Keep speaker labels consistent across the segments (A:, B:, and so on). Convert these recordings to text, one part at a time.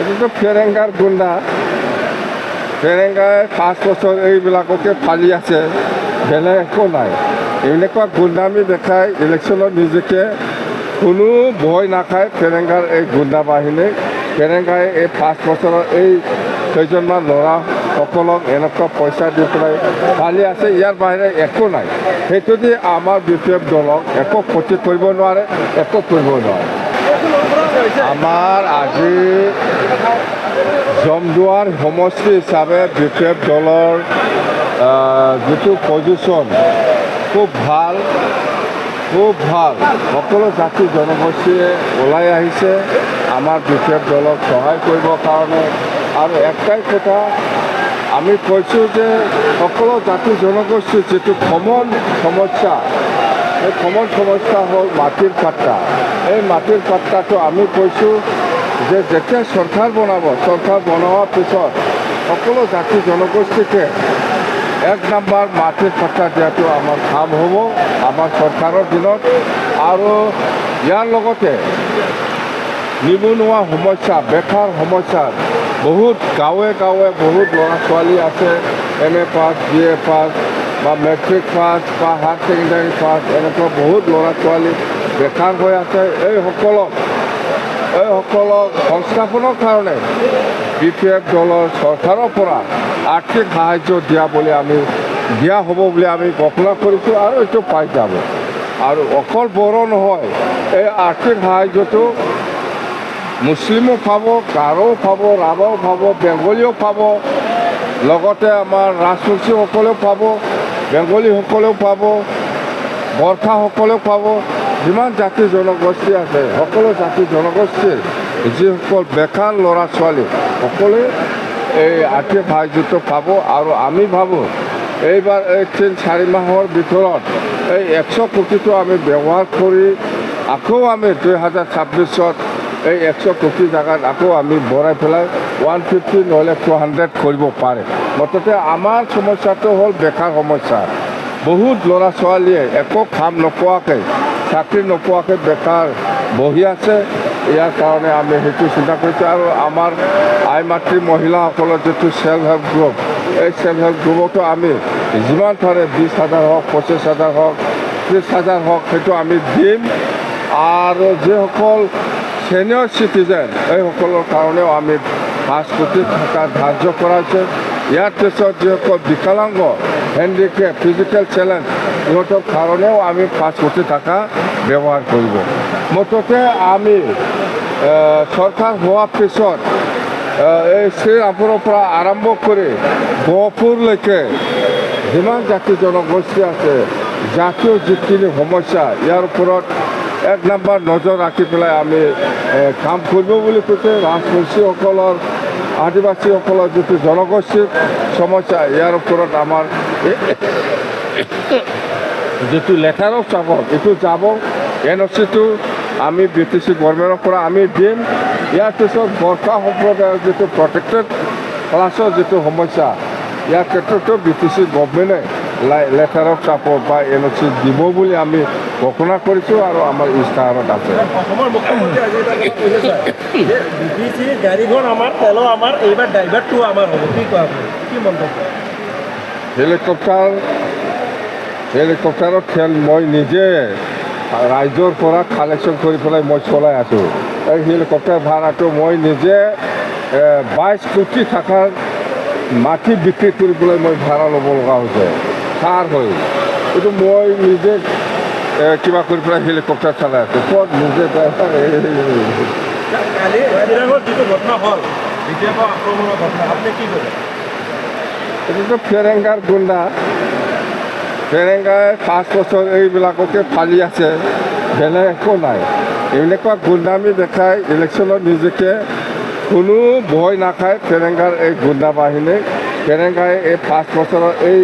A: এইটোতো ফেৰেংগাৰ গুণ্ডা। ফেৰেংগাই 5 বছৰ এইবিলাককে ফালি আছে, বেলেগ একো নাই। এনেকুৱা গুণ্ডামি দেখাই ইলেকশ্যনত নিজকে কোনো ভয় নাখায় ফেৰেংগাৰ এই গুণ্ডা বাহিনী। ফেৰেংগাই এই 5 বছৰৰ এই কেইজনমান ল'ৰাসকলক এনেকুৱা পইচা দি পেলাই ফালি আছে, ইয়াৰ বাহিৰে একো নাই। সেইটো দি আমাৰ BPF দলক একো ক্ষতি কৰিব নোৱাৰে, একো কৰিব নোৱাৰে। আমাৰ আজি জমদুৱাৰ সমষ্টি হিচাপে BPF দলৰ যিটো পজিশ্যন খুব ভাল, খুব ভাল। সকলো জাতি জনগোষ্ঠীয়ে ওলাই আহিছে আমাৰ BPF দলক সহায় কৰিবৰ কাৰণে। আৰু একটাই কথা আমি কৈছোঁ যে সকলো জাতি জনগোষ্ঠীৰ যিটো কমন সমস্যা, এই কমন সমস্যা হ'ল মাটিৰ পাট্টা। এই মাটিৰ পাট্টাটো আমি কৈছোঁ যে যেতিয়া চৰকাৰ বনাব, চৰকাৰ বনোৱাৰ পিছত সকলো জাতি জনগোষ্ঠীকে 1 নম্বৰ মাটিৰ পাট্টা দিয়াটো আমাৰ কাম হ'ব আমাৰ চৰকাৰৰ দিনত। আৰু ইয়াৰ লগতে নিবনুৱা সমস্যা, বেকাৰ সমস্যা, বহুত গাঁৱে গাঁৱে বহুত ল'ৰা ছোৱালী আছে MA পাছ, BA পাছ বা মেট্ৰিক পাছ বা হায়াৰ ছেকেণ্ডাৰী পাছ, এনেকুৱা বহুত ল'ৰা ছোৱালী বেকাৰ হৈ আছে। এইসকলক সংস্থাপনৰ কাৰণে BPF দলৰ চৰকাৰৰ পৰা আৰ্থিক সাহায্য দিয়া হ'ব বুলি আমি ঘোষণা কৰিছোঁ আৰু এইটো পাই যাব। আৰু অকল বড়ো নহয়, এই আৰ্থিক সাহায্যটো মুছলিমো পাব, গাৰোও পাব, ৰাভাও পাব, বেংগলীও পাব, লগতে আমাৰ ৰাজবংশীসকলেও পাব, বেংগলীসকলেও পাব, বৰ্ষাসকলেও পাব। যিমান জাতি জনগোষ্ঠী আছে সকলো জাতি জনগোষ্ঠীৰ যিসকল বেকাৰ ল'ৰা ছোৱালী সকলোৱে এই আৰ্থিক সাহায্যটো পাব। আৰু আমি ভাবোঁ এইবাৰ এই 3-4 মাহৰ ভিতৰত এই 100 কোটিটো আমি ব্যৱহাৰ কৰি আকৌ আমি 2026ত এই 100 কোটি জেগাত আকৌ আমি বঢ়াই পেলাই 150 নহ'লে 200 কৰিব পাৰে। মুঠতে আমাৰ সমস্যাটো হ'ল বেকাৰ সমস্যা। বহুত ল'ৰা ছোৱালীয়ে একো কাম নোপোৱাকৈ, চাকৰি নোপোৱাকৈ বেকাৰ বহি আছে। ইয়াৰ কাৰণে আমি সেইটো চিন্তা কৰিছোঁ। আৰু আমাৰ আই মাতৃ মহিলাসকলৰ যিটো চেল্ফ হেল্প গ্ৰুপ, এই চেল্ফ হেল্প গ্ৰুপতো আমি যিমান পাৰে 20,000 হওক, 25,000 হওক, 30,000 হওক, সেইটো আমি দিম। আৰু যিসকল ছিনিয়ৰ চিটিজেন এইসকলৰ কাৰণেও আমি 5 কোটি টকা ধাৰ্য কৰা হৈছে। ইয়াৰ পিছত যিসকল বিকলাংগ, হেণ্ডিকেপ, ফিজিকেল চেলেঞ্জ, ইহঁতৰ কাৰণেও আমি 5 কোটি টকা ব্যৱহাৰ কৰিব। মুঠতে আমি চৰকাৰ হোৱাৰ পিছত এই শ্ৰীৰামপুৰৰ পৰা আৰম্ভ কৰি গহপুৰলৈকে যিমান জাতি জনগোষ্ঠী আছে, জাতীয় যিখিনি সমস্যা, ইয়াৰ ওপৰত 1 নম্বৰ নজৰ ৰাখি পেলাই আমি কাম কৰিব বুলি কৈছে। ৰাজবংশীসকলৰ, আদিবাসীসকলৰ যিটো জনগোষ্ঠীৰ সমস্যা, ইয়াৰ ওপৰত আমাৰ যিটো লেটাৰ অফ ছাপৰ্ট এইটো যাব। NOC-টো আমি BTC গভৰ্ণমেণ্টৰ পৰা আমি দিম। ইয়াৰ পিছত বৰ্ষা সম্প্ৰদায়ৰ যিটো প্ৰটেক্টেড ক্লাছৰ যিটো সমস্যা, ইয়াৰ ক্ষেত্ৰতো BTC গভৰ্ণমেণ্টে লেটাৰ অফ ছাপৰ্ট বা NOC দিব বুলি আমি ঘোষণা কৰিছোঁ আৰু আমাৰ ইস্তাহাৰত আছে।
B: অসমৰ মুখ্যমন্ত্ৰী আজি BTC গাড়ীখন আমাৰ, তেলো আমাৰ, এইবাৰ ড্ৰাইভাৰটো আমাৰ হ'ব। কি কোৱা আপুনি, কি মন্তব্য?
A: হেলিকপ্টাৰৰ তেল মই নিজে ৰাইজৰ পৰা কালেকশ্যন কৰি পেলাই মই চলাই আছোঁ। এই হেলিকপ্টাৰ ভাড়াটো মই নিজে 22 কোটি টকাৰ মাটি বিক্ৰী কৰি পেলাই মই ভাড়া ল'ব লগা হৈছে। কাৰ হৈ এইটো মই নিজে কিবা কৰি পেলাই হেলিকপ্টাৰ চলাই আছোঁ। ক'ত নিজে
B: যিটো ঘটনা হ'ল, BPF আক্ৰমণৰ ঘটনা, আপুনি কি ক'ব?
A: এইটোতো ফেৰেংগাৰ গুণ্ডা। ফেৰেংগাই 5 বছৰ এইবিলাককে ফালি আছে, বেলেগ একো নাই। এনেকুৱা গুণ্ডামি দেখাই ইলেকশ্যনত নিজকে কোনো ভয় নাখায় ফেৰেংগাৰ এই গুণ্ডা বাহিনী। ফেৰেংগাই এই 5 বছৰৰ এই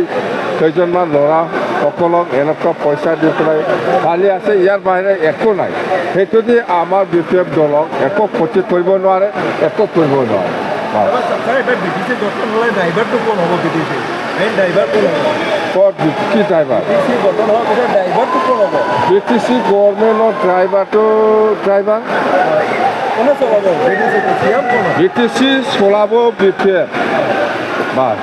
A: কেইজনমান ল'ৰাসকলক এনেকুৱা পইচা দি পেলাই ফালি আছে, ইয়াৰ বাহিৰে একো নাই। সেইটো দি আমাৰ BPF দলক একো ক্ষতি কৰিব নোৱাৰে, একো কৰিব নোৱাৰে।
B: BTC গঠন হ'লে ড্ৰাইভাৰটো কোন হ'ব? মেইন ড্ৰাইভাৰ কোন হ'ব?
A: ক'ত কি ড্ৰাইভাৰ?
B: BTC গঠন হোৱাৰ পিছত ড্ৰাইভাৰটো কোন হ'ব?
A: BTC গভৰ্ণমেণ্টৰ ড্ৰাইভাৰ
B: কোনে চলাব চিএম কোন
A: BTC চলাব BPF বাছ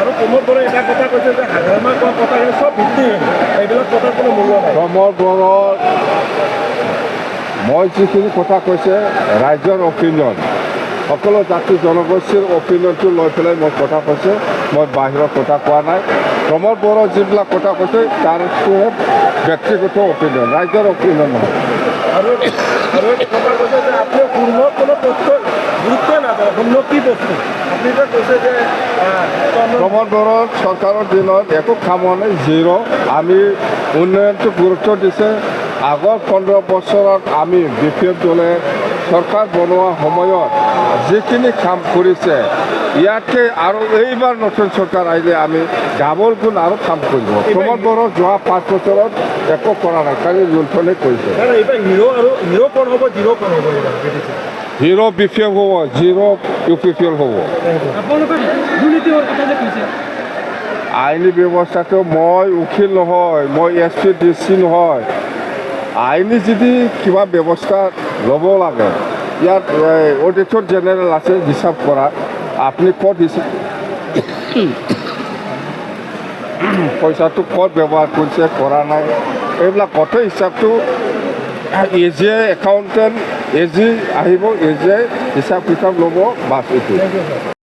B: আৰু প্ৰমোদ বড়োই এটা কথা কৈছে যে হাগ্ৰামা কোৱা কথাখিনি চব ভিত্তিহীন এইবিলাক কথাৰ কোনো মূল্য নাই
A: প্ৰমোদ বড়োৰ মই যিখিনি কথা কৈছে ৰাইজৰ অপিনিয়ন সকলো জাতি জনগোষ্ঠীৰ অপিনিয়নটো লৈ পেলাই মই কথা কৈছে মই বাহিৰৰ কথা কোৱা নাই প্ৰমোদ বড়ো যিবিলাক কথা কৈছে তাৰ ব্যক্তিগত অপিনিয়ন ৰাইজৰ অপিনিয়ন নহয়
B: আৰু আৰু এটা কথা কৈছে যে আপুনি পূৰ্ণ কোনো তথ্য গুৰুত্বই নাপায় শূন্য কি বস্তু আপুনি যে কৈছে যে
A: প্ৰমোদ বড়োৰ চৰকাৰৰ দিনত একো কাম হোৱা নাই জিৰ' আমি উন্নয়নটো গুৰুত্ব দিছে আগৰ 15 বছৰত আমি BPF দলে চৰকাৰ বনোৱা সময়ত যিখিনি কাম কৰিছে ইয়াতকৈ আৰু এইবাৰ নতুন চৰকাৰ আহিলে আমি ডাবল গুণ আৰু কাম কৰিব প্ৰমোদ বড়ো যোৱা 5 বছৰত একো কৰা নাই খালি লুণ্ঠনে কৰিছে
B: কাৰণ এইবাৰ হিৰ' কোন হ'ব জিৰ' কোন হ'ব এইবাৰ
A: জিৰ' BPF হ'ব জিৰ' UPPL হ'ব
B: আপোনালোকে দুৰ্নীতি হোৱাৰ কথা যে কৈছে
A: আইনী ব্যৱস্থাটো মই উকিল নহয় মই SP DC নহয় আইনী যদি কিবা ব্যৱস্থা ল'ব লাগে ইয়াত অডিটৰ জেনেৰেল আছে হিচাপ কৰা আপুনি ক'ত হিচাপ পইচাটো ক'ত ব্যৱহাৰ কৰিছে কৰা নাই এইবিলাক গোটেই হিচাপটো AG একাউণ্টেণ্ট AG আহিব AG হিচাপ কিতাপ ল'ব বাছ এইটো